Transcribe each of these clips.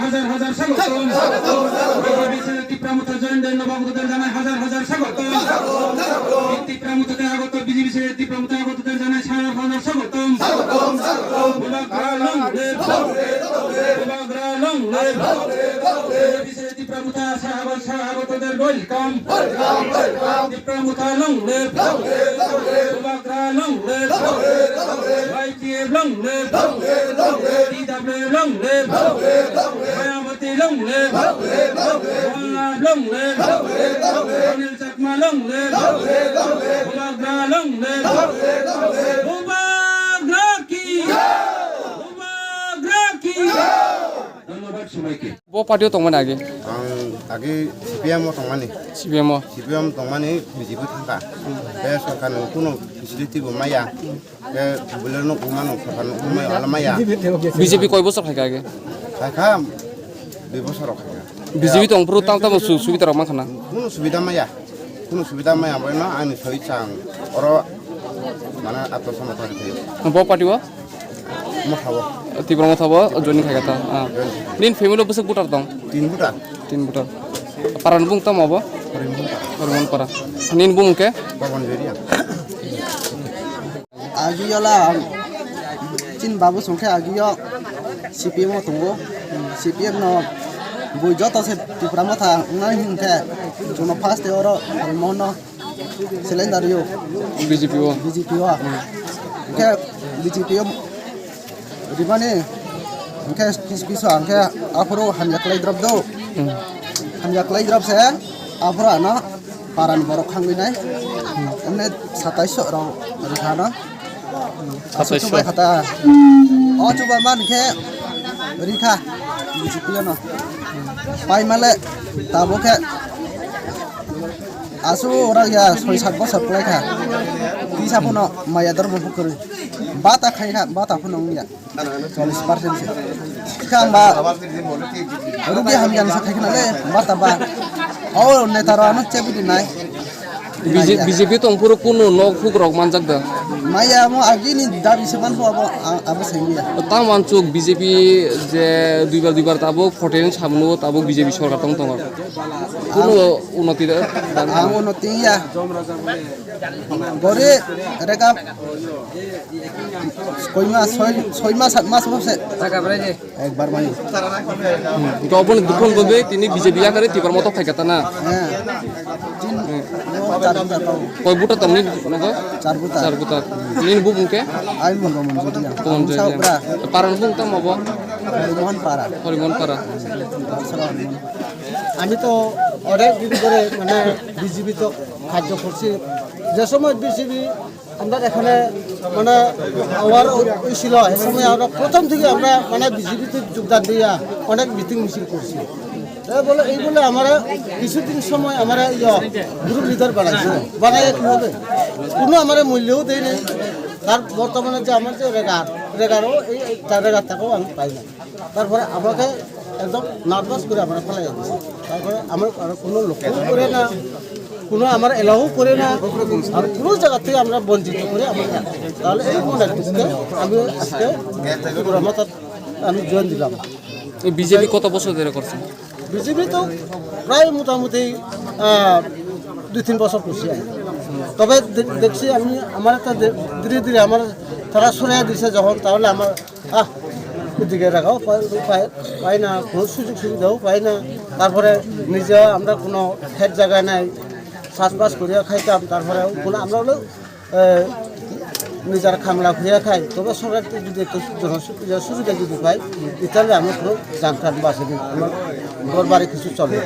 হাজার হাজার স্বাগত। তীব্রামতা জয়েন্টের নবাগতদের জানায় হাজার হাজার স্বাগত। তীব্রামতাতে আগত বিজেপি তীব্রামতা আগতদের জানায় হাজার হাজার স্বাগত। তীব্রামতা স্বাগতদের welcome. তীব্রামতা লংলে YTF লংলে DW লংলে Mayawati লংলে লংলে Anil Chakma লংলে বুবাগ্রা লংলে বুবাগ্রা কি ধন্যবাদ সবাইকে। ব পার্টিও তংমানে আগে আগে সিপিএম তংমানি সিপিএম তংমানি বিজেপি থাকা बे सरकार কোনো ফেসিলিটিबो माया बे बुलेनो कुमानो सरकार कुमाय आलमाया বিজেপি কয় বছর থাকে আগে থাকা 2 বছর থাকে বিজেপি তো অংপুর তাম তাম সুবিধা রকম খানা কোনো সুবিধা মায়া বয়না আইনি সই চাং অর মানে আত্মসমর্পণ থাকে ব পার্টিও মথাবো তীব্র মথাবো জনি থাকাতা নিন ফ্যামিলি বসে বুটার দং 3 বুটার পারান বুং তাম আবো হরিমন পারা নিন বুংকে পবন জেরিয়া आगियाला चिन बाबू संख्या आगिया CPM दंगो CPM न बुइजो तसे तिफ्रामा था ना हिंथे जोनो फास्ट और हरमोन सिलेंडरियो बीजेपी वा के बीजेपी रिबाने के किस अंके आफरो हमयाक्लाई द्रब दो हमयाक्लाई द्रब से आफरो ना पारान बरक खांगिनाय हमने 2700 Rao रिखाना coba kata coba man ke Rika disiplin pai male tabo ke asu orang ya 6-7 bosor play ka bisa pun maya darbo bukur bata khai ka bata pun ya 40% sih kan ba rugi ham yang sakit nale bata ba oh netara anak cebi dinai BJP তো অংপুর কোন knock ফুক rock মানজাক দা মায়া মো আগিনি দাবি সেমান হবো আবো সেমিয়া তা মানচুক BJP যে দুইবার তাবো ফটেন সামনো তাবো BJP সরকার তং তং কোন উন্নতি উন্নতি ইয়া গরে রেকা ছয় মাস 7 মাস বসে টাকা বলে যে একবার মাই গবন দুখন বলবে তিনি বিজেপি আকারে তিবার মত থাকাতা না হ্যাঁ কয় বুটা তমনি নগো 4 4 বুটা নিন বুবুকে আই মন জডিয়া কোন জডিয়া পারান বুং তম হবো হরিমন পারা আমি তো অনেক দিন ধরে মানে বিজেপি তো কার্য করছি যে সময় বিজেপি আমরা এখানে মানে হওয়ার ছিল এই সময় আমরা প্রথম থেকে আমরা মানে বিজেপিতে যোগদান দিয়া অনেক মিটিং মিছিল করছি বলে এই বলে আমরা কিছুদিন সময় আমরা গ্রুপ লিডার বানাই কীভাবে কোনো আমার মূল্যও দেয় নেই তার বর্তমানে যে আমার যে রেগারও এই তার রেগার থাকেও আমি পাই না তারপরে আমাকে একদম নার্ভাস করে আমরা ফেলাই যাচ্ছি তারপরে আমার কোনো লক্ষ্য করে না কোনো আমার এলাও করে না আর কোনো জায়গা থেকে আমরা বঞ্চিত করে আমরা তাহলে এই মনে আমি আজকে আমি জয়েন দিলাম। বিজেপি কত বছর ধরে করছে বিজেপি তো প্রায় মোটামুটি 2-3 বছর করছি তবে দেখছি আমি আমার একটা ধীরে ধীরে আমার তারা সরে দিছে যখন তাহলে আমার দিকে রাখাও পাই না কোনো সুযোগ সুবিধাও পাই না তারপরে নিজে আমরা কোনো খেত জায়গায় নাই চাষবাস করিয়া খাইতাম তারপরে কোনো আমরা হলো নিজের খামলা ঘুরিয়া খাই তবে সরকার যদি একটু সুবিধা যদি পাই তাহলে আমি কোনো যানখান বাঁচে দিই আমার ঘর বাড়ি কিছু চলে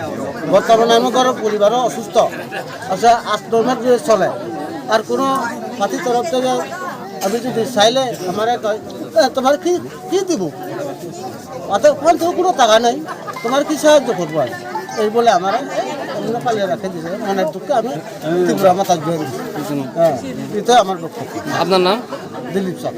বর্তমানে আমার ঘরের পরিবারও অসুস্থ আচ্ছা 8-9 মাস যদি চলে আর কোনো পার্টির তরফ থেকে আমি যদি চাইলে আমার তোমার কি দিব ওখান থেকে কোনো টাকা নেই তোমার কি সাহায্য করবো এই বলে আমার পালিয়ে রাখে দিয়েছে মনের দুঃখে আমি তীব্র মাথা জয়েন দিচ্ছি হ্যাঁ এটাই আমার বক্তব্য। আপনার নাম? দিলীপ সাহ।